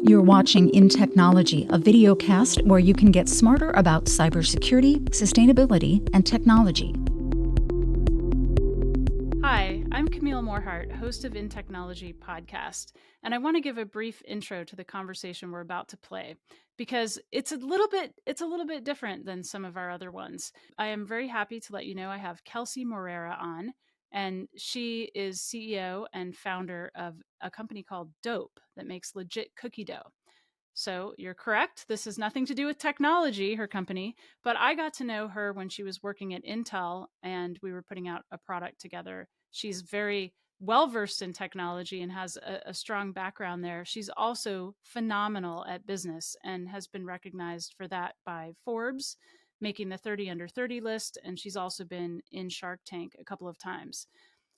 You're watching InTechnology, a video cast where you can get smarter about cybersecurity, sustainability, and technology. Hi, I'm Camille Moreira, host of InTechnology podcast, and I want to give a brief intro to the conversation we're about to play because it's a little bit different than some of our other ones. I am very happy to let you know I have Kelsey Moreira on, and she is CEO and founder of a company called Doughp that makes legit cookie dough. So you're correct. This has nothing to do with technology, her company, but I got to know her when she was working at Intel and we were putting out a product together. She's very well versed in technology and has a strong background there. She's also phenomenal at business and has been recognized for that by Forbes, making the 30 under 30 list. And she's also been in Shark Tank a couple of times.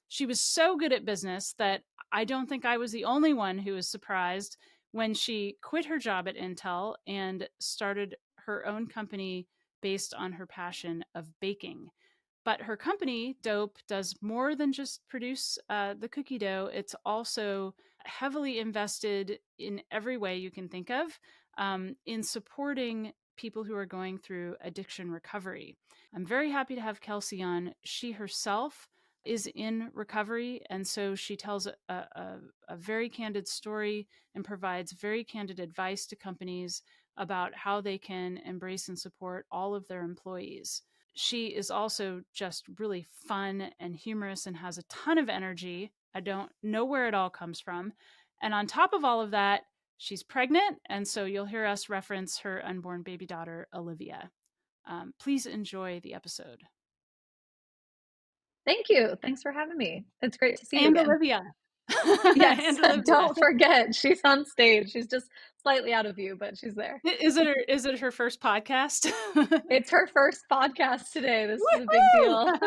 She was so good at business that I don't think I was the only one who was surprised when she quit her job at Intel and started her own company based on her passion of baking. But her company, Doughp, does more than just produce the cookie dough. It's also heavily invested in every way you can think of in supporting people who are going through addiction recovery. I'm very happy to have Kelsey on. She herself is in recovery, and so she tells a very candid story and provides very candid advice to companies about how they can embrace and support all of their employees. She is also just really fun and humorous and has a ton of energy. I don't know where it all comes from. And on top of all of that, she's pregnant. And so you'll hear us reference her unborn baby daughter, Olivia. Please enjoy the episode. Thank you. Thanks for having me. It's great to see you And again. Olivia. Yes, And Olivia. don't forget, she's on stage. She's just slightly out of view, but she's there. Is it her first podcast? It's her first podcast today. This is a big Woohoo!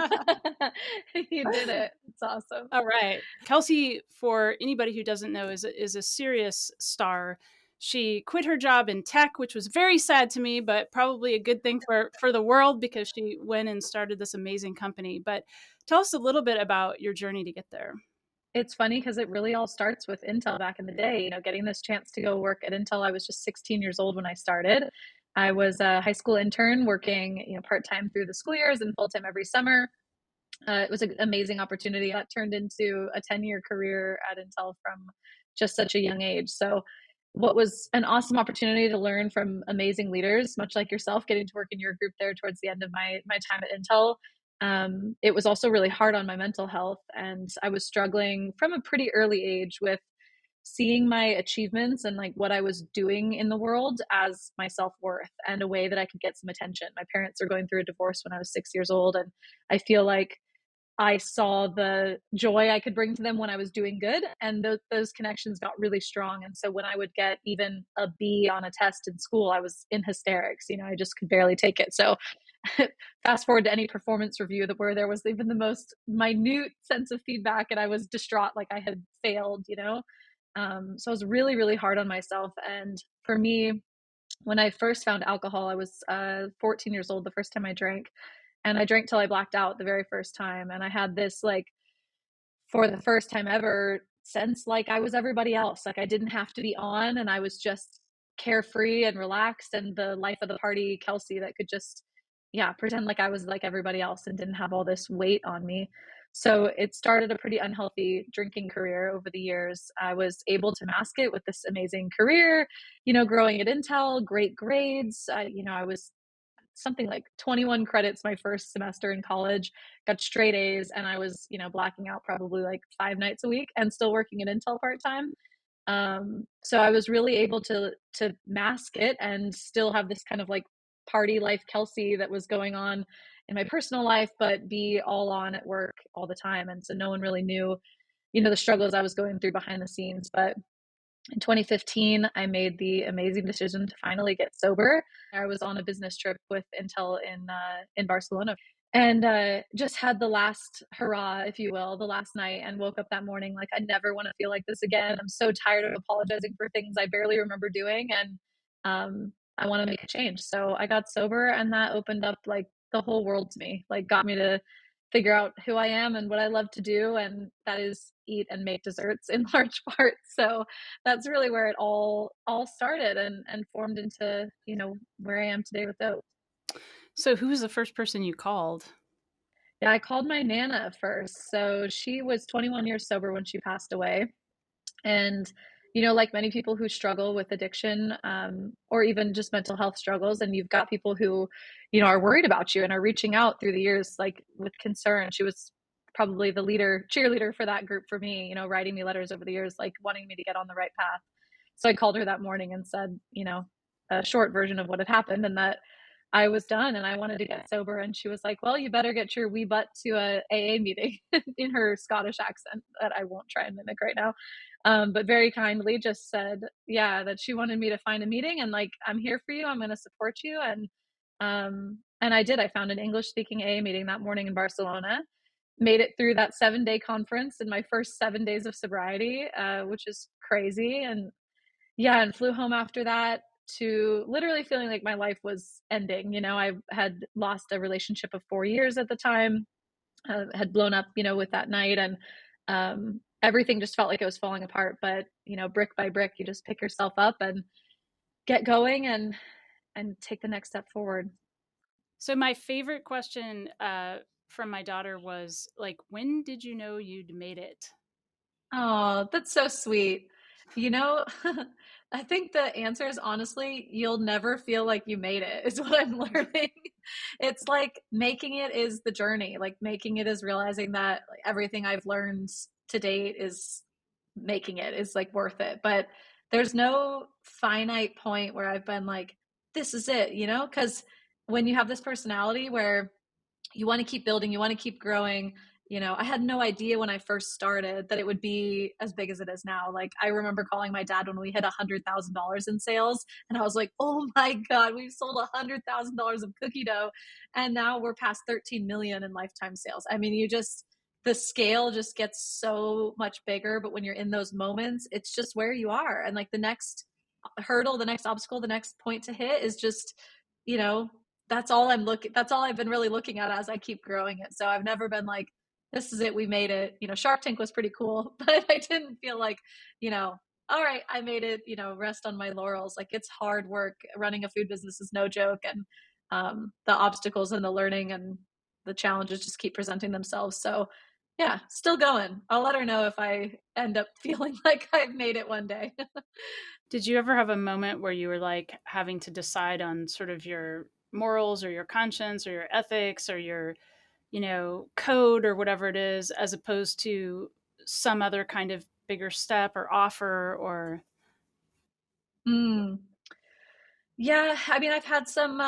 deal. You did it. It's awesome. All right. Kelsey, for anybody who doesn't know, is a serious star. She quit her job in tech, which was very sad to me, but probably a good thing for the world because she went and started this amazing company. But tell us a little bit about your journey to get there. It's funny because it really all starts with Intel back in the day. Getting this chance to go work at Intel, I was just 16 years old when I started. I was a high school intern working, part-time through the school years and full-time every summer. It was an amazing opportunity that turned into a 10-year career at Intel from just such a young age. So what was an awesome opportunity to learn from amazing leaders, much like yourself, getting to work in your group there towards the end of my time at Intel. It was also really hard on my mental health. And I was struggling from a pretty early age with seeing my achievements and like what I was doing in the world as my self-worth and a way that I could get some attention. My parents are going through a divorce when I was 6 years old. And I feel like I saw the joy I could bring to them when I was doing good, and those connections got really strong. And so when I would get even a B on a test in school, I was in hysterics. I just could barely take it. So fast forward to any performance review where there was even the most minute sense of feedback, and I was distraught, like I had failed. So I was really, really hard on myself. And for me, when I first found alcohol, I was 14 years old the first time I drank. And I drank till I blacked out the very first time. And I had this, like, for the first time ever, sense like I was everybody else. Like I didn't have to be on, and I was just carefree and relaxed and the life of the party Kelsey that could just, yeah, pretend like I was like everybody else and didn't have all this weight on me. So it started a pretty unhealthy drinking career over the years. I was able to mask it with this amazing career, growing at Intel, great grades. I was something like 21 credits my first semester in college, got straight A's, and I was, blacking out probably like 5 nights a week and still working at Intel part-time. So I was really able to mask it and still have this kind of like party life Kelsey that was going on in my personal life, but be all on at work all the time. And so no one really knew, the struggles I was going through behind the scenes. But in 2015, I made the amazing decision to finally get sober. I was on a business trip with Intel in Barcelona, and just had the last hurrah, if you will, the last night, and woke up that morning like, I never want to feel like this again. I'm so tired of apologizing for things I barely remember doing, and I want to make a change. So I got sober, and that opened up like the whole world to me, like got me to figure out who I am and what I love to do. And that is eat and make desserts in large part. So that's really where it all started and formed into, where I am today with Doughp. So who was the first person you called? Yeah, I called my Nana first. So she was 21 years sober when she passed away. And, like many people who struggle with addiction, or even just mental health struggles, and you've got people who, are worried about you and are reaching out through the years, like with concern. She was probably the cheerleader for that group for me, writing me letters over the years, like wanting me to get on the right path. So I called her that morning and said, a short version of what had happened and that I was done and I wanted to get sober. And she was like, well, you better get your wee butt to a AA meeting in her Scottish accent that I won't try and mimic right now. But very kindly just said, yeah, that she wanted me to find a meeting and like, I'm here for you. I'm going to support you. And I did. I found an English speaking AA meeting that morning in Barcelona, made it through that 7-day conference in my first 7 days of sobriety, which is crazy. And yeah, and flew home after that to literally feeling like my life was ending. I had lost a relationship of 4 years at the time, had blown up, with that night. And everything just felt like it was falling apart. But, brick by brick, you just pick yourself up and get going and take the next step forward. So my favorite question from my daughter was like, when did you know you'd made it? Oh, that's so sweet. You know, I think the answer is honestly, you'll never feel like you made it, is what I'm learning. It's like making it is the journey. Like making it is realizing that like, everything I've learned to date is making it is like worth it. But there's no finite point where I've been like, this is it, because when you have this personality where you want to keep building, you want to keep growing. I had no idea when I first started that it would be as big as it is now. Like I remember calling my dad when we hit $100,000 in sales, and I was like, "Oh my God, we've sold $100,000 of cookie dough, and now we're past 13 million in lifetime sales." I mean, the scale just gets so much bigger. But when you're in those moments, it's just where you are, and like the next hurdle, the next obstacle, the next point to hit is just, you know, that's all I've been really looking at as I keep growing it. So I've never been like, this is it, we made it. Shark Tank was pretty cool, but I didn't feel like, all right, I made it, rest on my laurels. Like it's hard work. Running a food business is no joke. And the obstacles and the learning and the challenges just keep presenting themselves. So yeah, still going. I'll let her know if I end up feeling like I've made it one day. Did you ever have a moment where you were like having to decide on sort of your morals or your conscience or your ethics or your, code or whatever it is, as opposed to some other kind of bigger step or offer or? Mm. Yeah, I mean, I've had some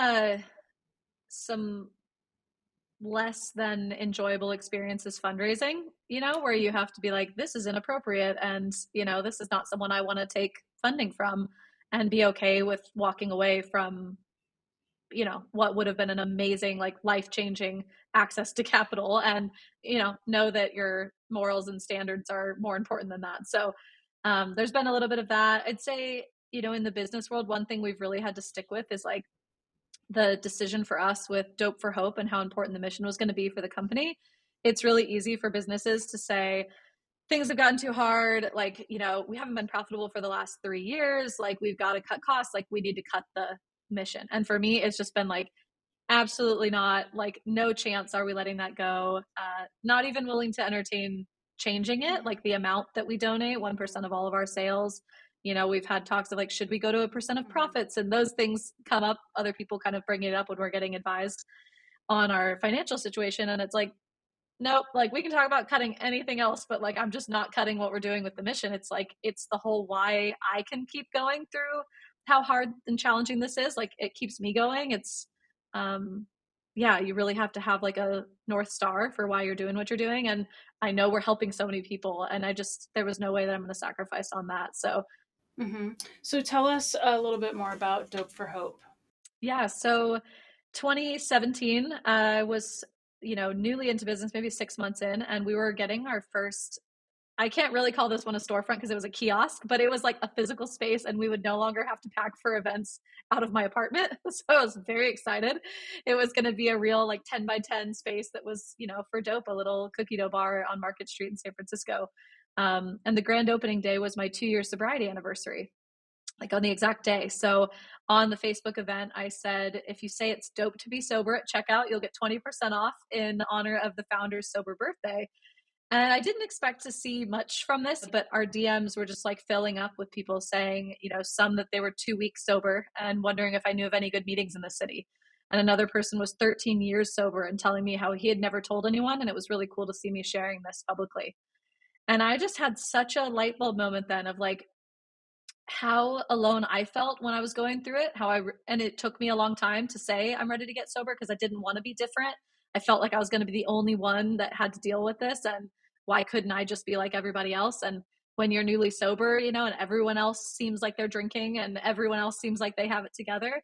less than enjoyable experiences fundraising, where you have to be like, this is inappropriate and, this is not someone I want to take funding from, and be okay with walking away from, what would have been an amazing, like life-changing access to capital, and, know that your morals and standards are more important than that. So there's been a little bit of that. I'd say, in the business world, one thing we've really had to stick with is like the decision for us with Doughp for Hope and how important the mission was going to be for the company. It's really easy for businesses to say, things have gotten too hard. Like, we haven't been profitable for the last 3 years. Like, we've got to cut costs. Like, we need to cut the mission. And for me, it's just been like, absolutely not. Like, no chance are we letting that go. Not even willing to entertain changing it. Like, the amount that we donate, 1% of all of our sales. We've had talks of like, should we go to a percent of profits? And those things come up. Other people kind of bring it up when we're getting advised on our financial situation. And it's like, nope, like we can talk about cutting anything else, but like, I'm just not cutting what we're doing with the mission. It's like, it's the whole why I can keep going through how hard and challenging this is. Like, it keeps me going. It's, yeah, you really have to have like a North Star for why you're doing what you're doing. And I know we're helping so many people, and there was no way that I'm going to sacrifice on that. So Mm-hmm. So tell us a little bit more about Doughp for Hope. yeah, so 2017, I was, newly into business, maybe 6 months in, and we were getting our first, I can't really call this one a storefront because it was a kiosk, but it was like a physical space, and we would no longer have to pack for events out of my apartment. So I was very excited. It was going to be a real like 10 by 10 space that was, for Doughp, a little cookie dough bar on Market Street in San Francisco. And the grand opening day was my 2-year sobriety anniversary, like on the exact day. So on the Facebook event, I said, if you say it's dope to be sober at checkout, you'll get 20% off in honor of the founder's sober birthday. And I didn't expect to see much from this, but our DMs were just like filling up with people saying, some that they were 2 weeks sober and wondering if I knew of any good meetings in the city. And another person was 13 years sober and telling me how he had never told anyone. And it was really cool to see me sharing this publicly. And I just had such a light bulb moment then of like, how alone I felt when I was going through it, and it took me a long time to say I'm ready to get sober because I didn't want to be different. I felt like I was going to be the only one that had to deal with this, and why couldn't I just be like everybody else? And when you're newly sober, and everyone else seems like they're drinking and everyone else seems like they have it together,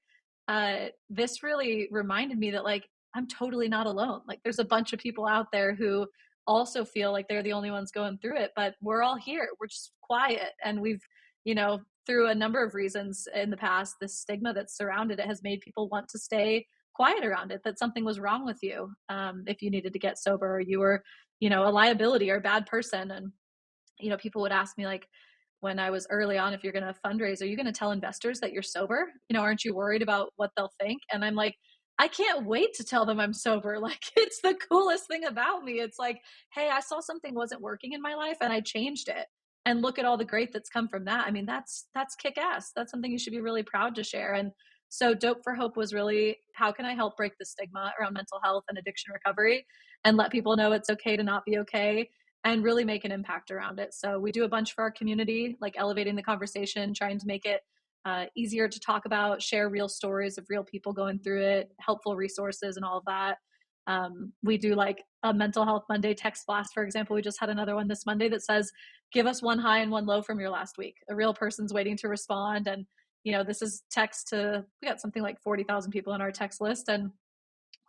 this really reminded me that like I'm totally not alone. Like there's a bunch of people out there who also feel like they're the only ones going through it, but we're all here. We're just quiet, and we've through a number of reasons in the past, the stigma that's surrounded it has made people want to stay quiet around it, that something was wrong with you if you needed to get sober, or you were, a liability or a bad person. And, people would ask me like, when I was early on, if you're going to fundraise, are you going to tell investors that you're sober? Aren't you worried about what they'll think? And I'm like, I can't wait to tell them I'm sober. Like, it's the coolest thing about me. It's like, hey, I saw something wasn't working in my life and I changed it. And look at all the great that's come from that. I mean, that's kick ass. That's something you should be really proud to share. And so Dope for Hope was really, how can I help break the stigma around mental health and addiction recovery and let people know it's okay to not be okay, and really make an impact around it. So we do a bunch for our community, like elevating the conversation, trying to make it easier to talk about, share real stories of real people going through it, helpful resources and all of that. We do like a mental health Monday text blast, for example. We just had another one this Monday that says, give us one high and one low from your last week. A real person's waiting to respond. And, this is text to, we got something like 40,000 people on our text list. And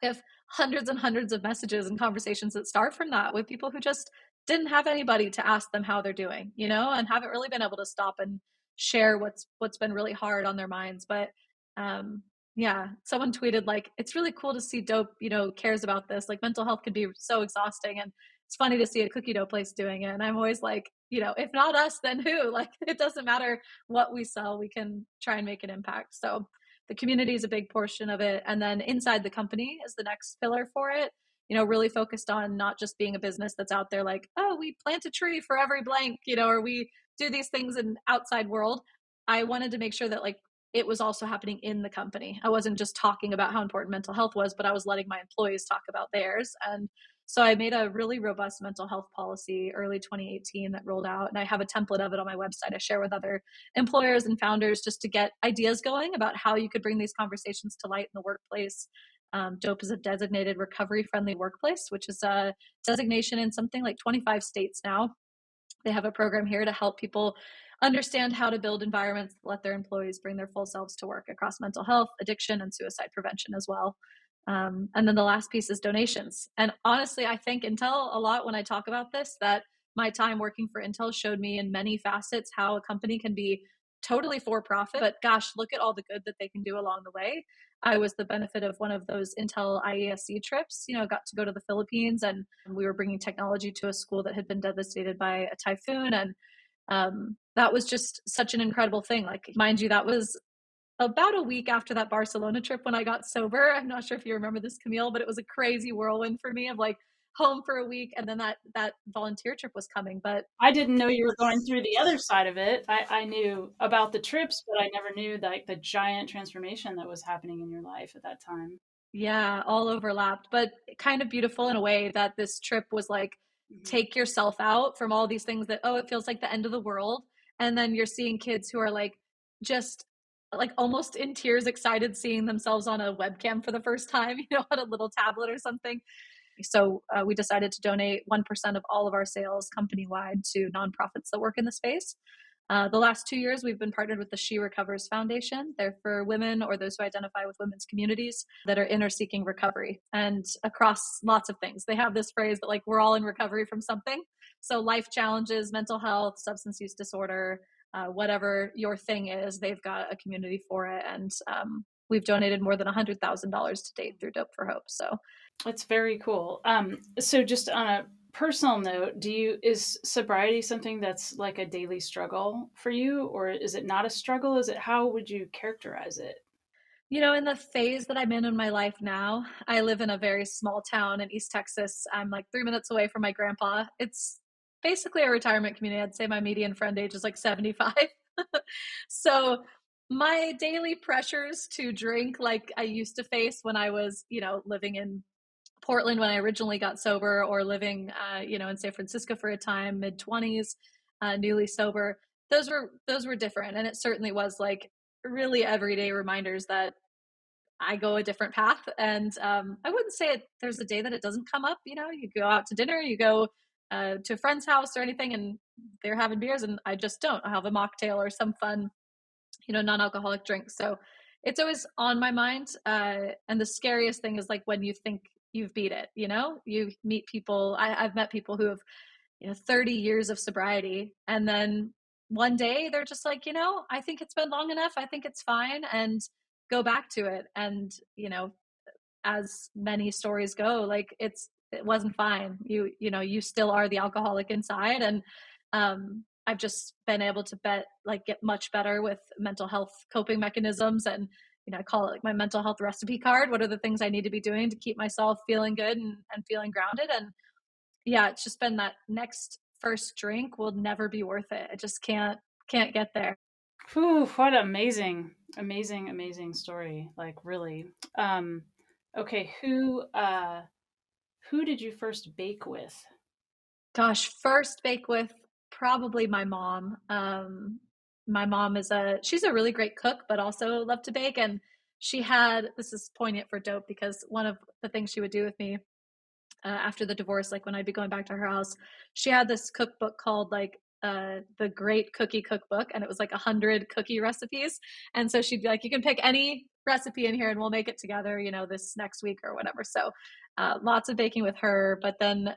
we have hundreds and hundreds of messages and conversations that start from that with people who just didn't have anybody to ask them how they're doing, and haven't really been able to stop and share what's been really hard on their minds. But yeah, someone tweeted like, it's really cool to see Dope, cares about this. Like mental health can be so exhausting, and it's funny to see a cookie dough place doing it. And I'm always like, if not us, then who? Like, it doesn't matter what we sell, we can try and make an impact. So the community is a big portion of it. And then inside the company is the next pillar for it, really focused on not just being a business that's out there like, oh, we plant a tree for every blank, or we do these things in outside world. I wanted to make sure that like it was also happening in the company. I wasn't just talking about how important mental health was, but I was letting my employees talk about theirs. And so I made a really robust mental health policy early 2018 that rolled out, and I have a template of it on my website. I share with other employers and founders just to get ideas going about how you could bring these conversations to light in the workplace. Dope is a designated recovery-friendly workplace, which is a designation in something like 25 states now. They have a program here to help people understand how to build environments that let their employees bring their full selves to work across mental health, addiction, and suicide prevention as well. And then the last piece is donations. And honestly, I thank Intel a lot when I talk about this, that my time working for Intel showed me in many facets how a company can be totally for profit, but gosh, look at all the good that they can do along the way. I was the benefit of one of those Intel IESC trips, got to go to the Philippines, and we were bringing technology to a school that had been devastated by a typhoon. And that was just such an incredible thing. Like, mind you, that was about a week after that Barcelona trip when I got sober. I'm not sure if you remember this, Camille, but it was a crazy whirlwind for me of like home for a week, and then that volunteer trip was coming. But I didn't know you were going through the other side of it. I knew about the trips, but I never knew like the giant transformation that was happening in your life at that time. Yeah, all overlapped, but kind of beautiful in a way that this trip was like, take yourself out from all these things that, oh, it feels like the end of the world. And then you're seeing kids who are like, just like almost in tears, excited seeing themselves on a webcam for the first time, on a little tablet or something. So we decided to donate 1% of all of our sales company-wide to nonprofits that work in the space. The last 2 years, we've been partnered with the She Recovers Foundation. They're for women or those who identify with women's communities that are in or seeking recovery, and across lots of things. They have this phrase that like, we're all in recovery from something. So life challenges, mental health, substance use disorder, whatever your thing is, they've got a community for it. And we've donated more than $100,000 to date through Dope for Hope. So it's very cool. So just on a personal note, is sobriety something that's like a daily struggle for you, or is it not a struggle? How would you characterize it? In the phase that I'm in my life now, I live in a very small town in East Texas. I'm like 3 minutes away from my grandpa. It's basically a retirement community. I'd say my median friend age is like 75. So my daily pressures to drink like I used to face when I was, living in Portland when I originally got sober, or living, in San Francisco for a time, mid 20s, newly sober. Those were different, and it certainly was like really everyday reminders that I go a different path. And I wouldn't say there's a day that it doesn't come up. You go out to dinner, you go to a friend's house or anything, and they're having beers, and I just don't. I have a mocktail or some fun, non-alcoholic drink. So it's always on my mind. And the scariest thing is like when you think you've beat it. You meet people. I've met people who have 30 years of sobriety, and then one day they're just like, I think it's been long enough, I think it's fine, and go back to it. And as many stories go, like it wasn't fine. You still are the alcoholic inside. And I've just been able to get much better with mental health coping mechanisms. And I call it like my mental health recipe card. What are the things I need to be doing to keep myself feeling good and feeling grounded? And yeah, it's just been that next first drink will never be worth it. I just can't get there. Whew, what amazing, amazing, amazing story. Like really. Okay, who did you first bake with? Gosh, first bake with probably my mom. My mom she's a really great cook, but also loved to bake. And this is poignant for Doughp, because one of the things she would do with me after the divorce, like when I'd be going back to her house, she had this cookbook called like the Great Cookie Cookbook, and it was like 100 cookie recipes. And so she'd be like, you can pick any recipe in here and we'll make it together, this next week or whatever. So lots of baking with her, but then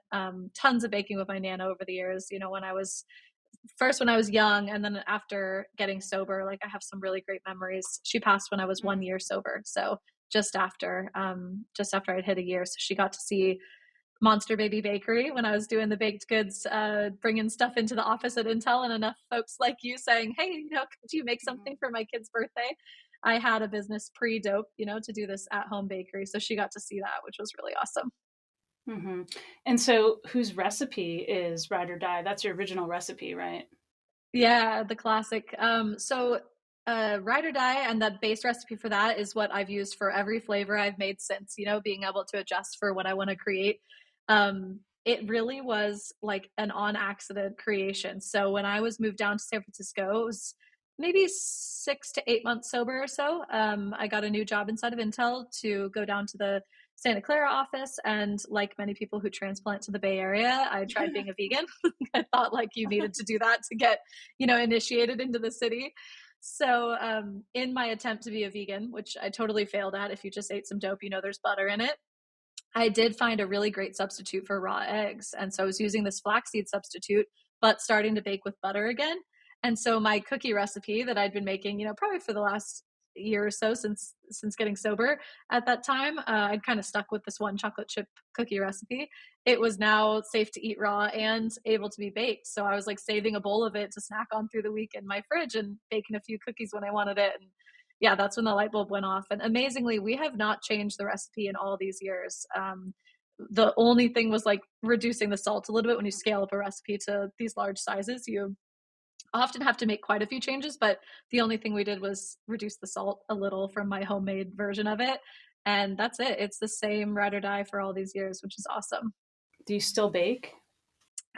tons of baking with my Nana over the years. When I was young, and then after getting sober, like I have some really great memories. She passed when I was 1 year sober, so just after I'd hit a year. So she got to see Monster Baby Bakery when I was doing the baked goods, bringing stuff into the office at Intel, and enough folks like you saying, hey, could you make something for my kid's birthday? I had a business pre-Doughp, to do this at-home bakery. So she got to see that, which was really awesome. Mm-hmm. And so whose recipe is Ride or Die? That's your original recipe, right? Yeah, the classic. Ride or Die, and the base recipe for that is what I've used for every flavor I've made since, being able to adjust for what I want to create. It really was like an on accident creation. So when I was moved down to San Francisco, it was maybe 6 to 8 months sober or so. I got a new job inside of Intel to go down to the Santa Clara office. And like many people who transplant to the Bay Area, I tried being a vegan. I thought like you needed to do that to get, initiated into the city. So in my attempt to be a vegan, which I totally failed at, if you just ate some dope, there's butter in it, I did find a really great substitute for raw eggs. And so I was using this flaxseed substitute, but starting to bake with butter again. And so my cookie recipe that I'd been making, probably for the last year or so since getting sober at that time, I'd kind of stuck with this one chocolate chip cookie recipe. It was now safe to eat raw and able to be baked. So I was like saving a bowl of it to snack on through the week in my fridge and baking a few cookies when I wanted it. And yeah, that's when the light bulb went off. And amazingly, we have not changed the recipe in all these years. The only thing was like reducing the salt a little bit. When you scale up a recipe to these large sizes, you often have to make quite a few changes, but the only thing we did was reduce the salt a little from my homemade version of it. And that's it. It's the same Ride or Die for all these years, which is awesome. Do you still bake?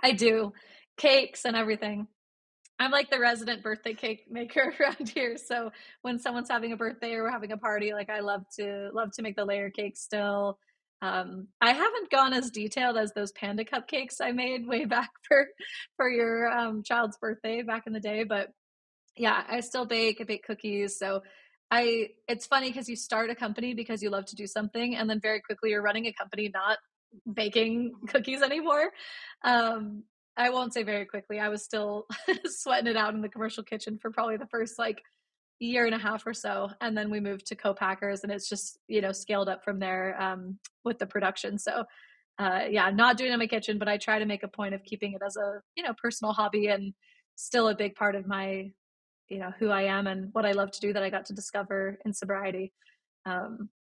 I do. Cakes and everything. I'm like the resident birthday cake maker around here. So when someone's having a birthday or we're having a party, like I love to make the layer cake still. I haven't gone as detailed as those panda cupcakes I made way back for your child's birthday back in the day, but yeah, I still bake. I bake cookies. So it's funny because you start a company because you love to do something, and then very quickly you're running a company not baking cookies anymore. I won't say very quickly. I was still sweating it out in the commercial kitchen for probably the first like year and a half or so. And then we moved to co-packers, and it's just, scaled up from there with the production. So yeah, I'm not doing it in my kitchen, but I try to make a point of keeping it as a, personal hobby and still a big part of my, who I am and what I love to do that I got to discover in sobriety.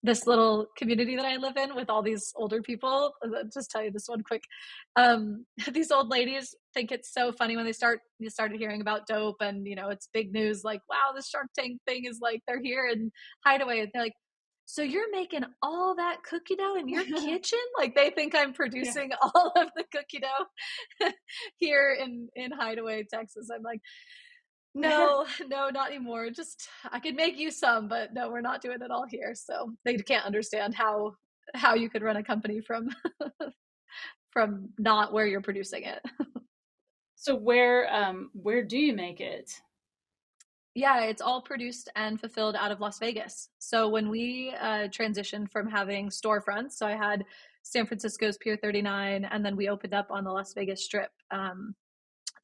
This little community that I live in with all these older people, I'll just tell you this one quick. These old ladies think it's so funny when you started hearing about Doughp and, it's big news, like, wow, the Shark Tank thing is like, they're here in Hideaway. And they're like, so you're making all that cookie dough in your kitchen? Like they think I'm producing all of the cookie dough here in Hideaway, Texas. I'm like, no, no, not anymore. Just I could make you some, but no, we're not doing it all here. So they can't understand how you could run a company from from not where you're producing it. So where do you make it? Yeah, it's all produced and fulfilled out of Las Vegas. So when we transitioned from having storefronts, so I had San Francisco's Pier 39, and then we opened up on the Las Vegas Strip.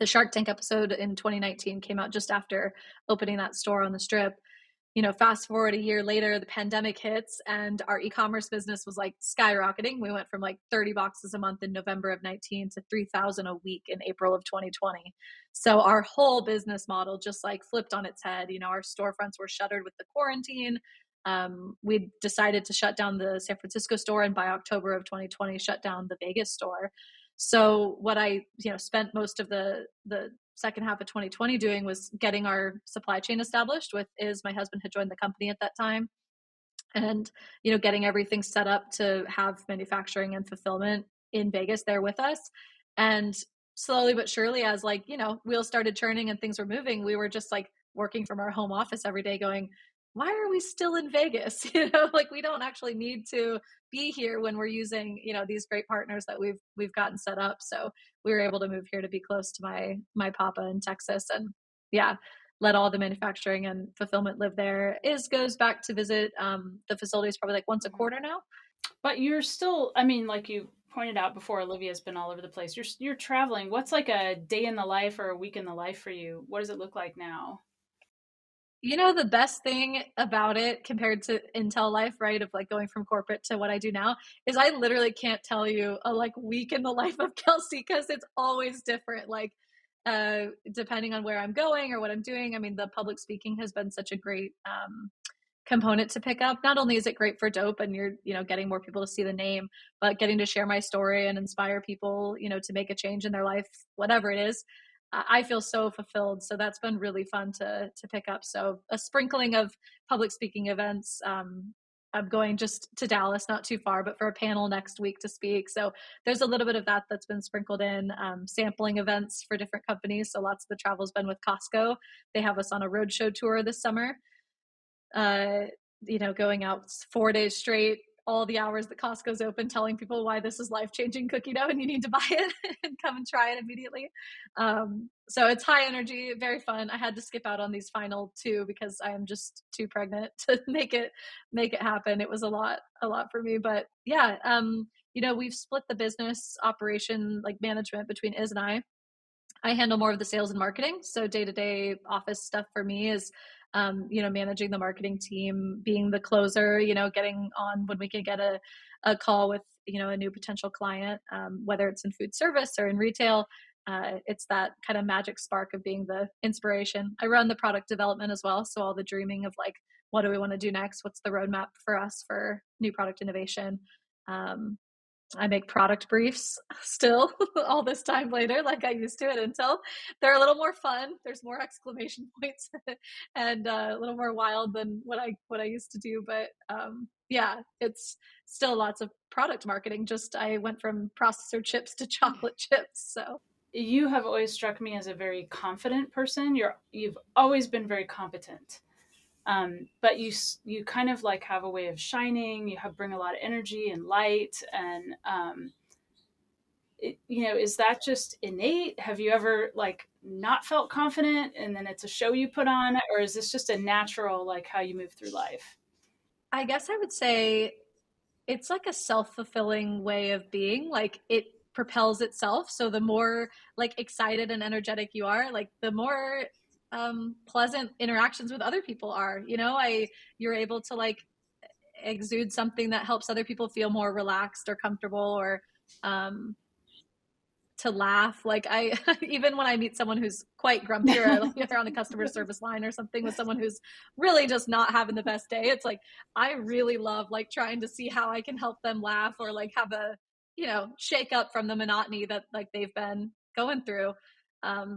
The Shark Tank episode in 2019 came out just after opening that store on the Strip. Fast forward a year later, the pandemic hits and our e-commerce business was like skyrocketing. We went from like 30 boxes a month in November of 19 to 3,000 a week in April of 2020. So our whole business model just like flipped on its head. Our storefronts were shuttered with the quarantine. We decided to shut down the San Francisco store, and by October of 2020, shut down the Vegas store. So what I, spent most of the second half of 2020 doing was getting our supply chain established with my husband had joined the company at that time, and getting everything set up to have manufacturing and fulfillment in Vegas there with us. And slowly but surely, as like wheels started turning and things were moving, we were just like working from our home office every day going, why are we still in Vegas? Like we don't actually need to be here when we're using these great partners that we've gotten set up. So we were able to move here to be close to my papa in Texas, and yeah, let all the manufacturing and fulfillment live there. Goes back to visit the facilities probably like once a quarter now. But you're still, I mean, like you pointed out before, Olivia's been all over the place. You're traveling. What's like a day in the life or a week in the life for you? What does it look like now? The best thing about it compared to Intel life, right, of like going from corporate to what I do now, is I literally can't tell you a like week in the life of Kelsey because it's always different. Like, depending on where I'm going or what I'm doing. I mean, the public speaking has been such a great component to pick up. Not only is it great for Doughp and you're, getting more people to see the name, but getting to share my story and inspire people, to make a change in their life, whatever it is. I feel so fulfilled. So that's been really fun to pick up. So a sprinkling of public speaking events. I'm going just to Dallas, not too far, but for a panel next week to speak. So there's a little bit of that that's been sprinkled in, sampling events for different companies. So lots of the travel's been with Costco. They have us on a roadshow tour this summer. Going out 4 days straight, all the hours that Costco's open, telling people why this is life-changing cookie dough and you need to buy it and come and try it immediately. So it's high energy, very fun. I had to skip out on these final two because I am just too pregnant to make it happen. It was a lot for me, but yeah, we've split the business operation, like management, between Iz and I handle more of the sales and marketing. So day-to-day office stuff for me is, managing the marketing team, being the closer, getting on when we can get a call with, a new potential client, whether it's in food service or in retail. It's that kind of magic spark of being the inspiration. I run the product development as well. So all the dreaming of like, what do we want to do next? What's the roadmap for us for new product innovation? I make product briefs still all this time later, like I used to at Intel. They're a little more fun. There's more exclamation points and a little more wild than what I used to do. But yeah, it's still lots of product marketing. Just I went from processor chips to chocolate chips. So You have always struck me as a very confident person. You've always been very competent. But you kind of like have a way of shining. Bring a lot of energy and light, and is that just innate? Have you ever like not felt confident, and then it's a show you put on, or is this just a natural like how you move through life? I guess I would say it's like a self-fulfilling way of being. Like it propels itself. So the more like excited and energetic you are, like the more pleasant interactions with other people are. You're able to like exude something that helps other people feel more relaxed or comfortable, or to laugh. Like I, even when I meet someone who's quite grumpy, or if they're on the customer service line or something with someone who's really just not having the best day, it's like, I really love like trying to see how I can help them laugh, or like have a, shake up from the monotony that like they've been going through.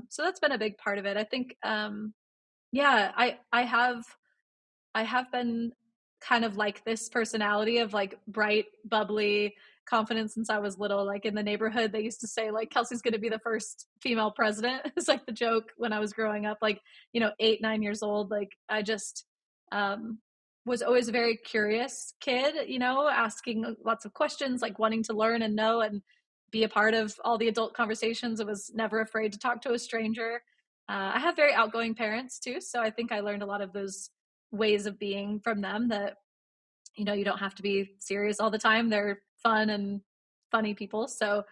So that's been a big part of it. I think, yeah, I have been kind of like this personality of like bright, bubbly, confident since I was little. Like in the neighborhood, they used to say like Kelsey's going to be the first female president. It's like the joke when I was growing up, like, 8, 9 years old. Like I just was always a very curious kid, asking lots of questions, like wanting to learn and know and be a part of all the adult conversations. I was never afraid to talk to a stranger. I have very outgoing parents too. So I think I learned a lot of those ways of being from them, that you don't have to be serious all the time. They're fun and funny people. So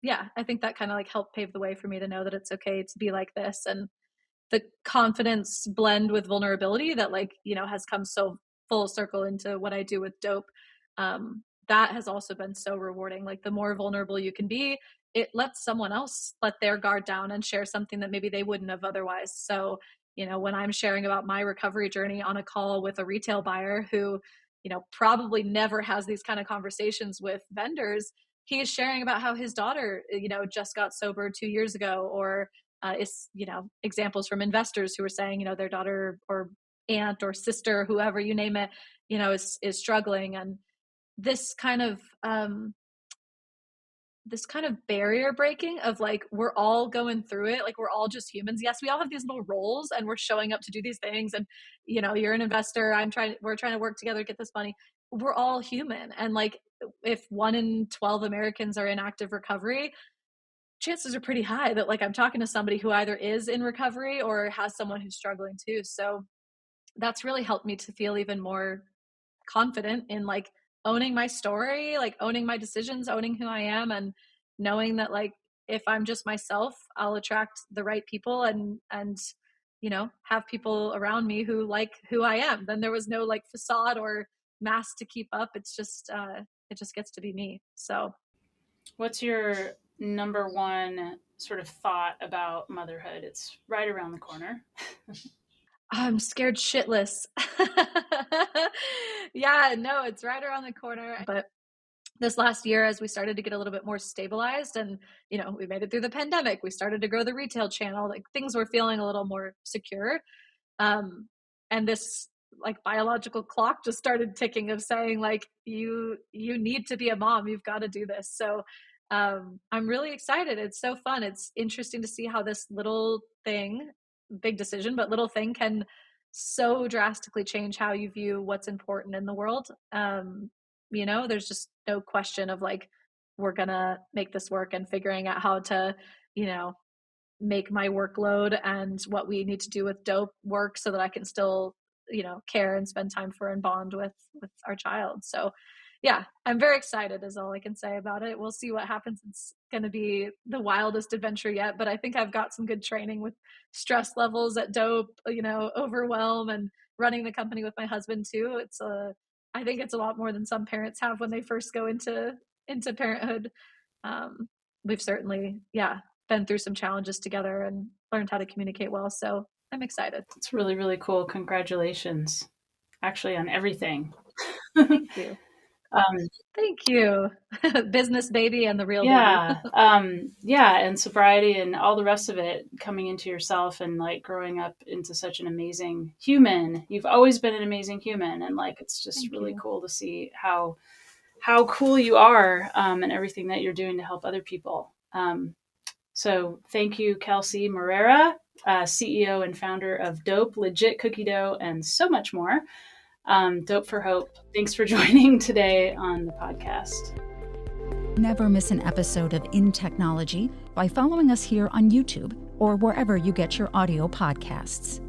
yeah, I think that kind of like helped pave the way for me to know that it's okay to be like this. And the confidence blend with vulnerability that like has come so full circle into what I do with Doughp, that has also been so rewarding. Like the more vulnerable you can be, it lets someone else let their guard down and share something that maybe they wouldn't have otherwise. So when I'm sharing about my recovery journey on a call with a retail buyer who, probably never has these kind of conversations with vendors, he is sharing about how his daughter, just got sober 2 years ago, or is, examples from investors who are saying, their daughter or aunt or sister, whoever you name it, is struggling. And this kind of barrier breaking of like, we're all going through it. Like we're all just humans. Yes, we all have these little roles and we're showing up to do these things. And, you're an investor. We're trying to work together to get this money. We're all human. And like, if 1 in 12 Americans are in active recovery, chances are pretty high that like I'm talking to somebody who either is in recovery or has someone who's struggling too. So that's really helped me to feel even more confident in like owning my story, like owning my decisions, owning who I am, and knowing that like if I'm just myself, I'll attract the right people and have people around me who like who I am. Then there was no like facade or mask to keep up. It's just it just gets to be me. So what's your number one sort of thought about motherhood? It's right around the corner. I'm scared shitless. Yeah, no, it's right around the corner. But this last year, as we started to get a little bit more stabilized and, we made it through the pandemic, we started to grow the retail channel, like things were feeling a little more secure. And this like biological clock just started ticking of saying like, you need to be a mom. You've got to do this. So I'm really excited. It's so fun. It's interesting to see how this little thing, big decision, but little thing can so drastically change how you view what's important in the world. There's just no question of like, we're gonna make this work, and figuring out how to, make my workload and what we need to do with Doughp work so that I can still, care and spend time for and bond with our child. So yeah, I'm very excited is all I can say about it. We'll see what happens. It's going to be the wildest adventure yet, but I think I've got some good training with stress levels at Doughp, overwhelm, and running the company with my husband too. I think it's a lot more than some parents have when they first go into parenthood. We've certainly, been through some challenges together and learned how to communicate well. So I'm excited. It's really, really cool. Congratulations, actually, on everything. Thank you. Thank you. Business baby and the real baby. And sobriety and all the rest of it, coming into yourself and like growing up into such an amazing human. You've always been an amazing human, and like it's just really cool to see how cool you are, and everything that you're doing to help other people. So thank you, Kelsey Moreira, CEO and founder of Doughp, Legit Cookie Dough, and so much more. Doughp for Hope. Thanks for joining today on the podcast. Never miss an episode of InTechnology by following us here on YouTube or wherever you get your audio podcasts.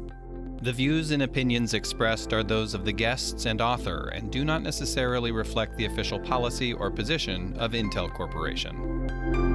The views and opinions expressed are those of the guests and author and do not necessarily reflect the official policy or position of Intel Corporation.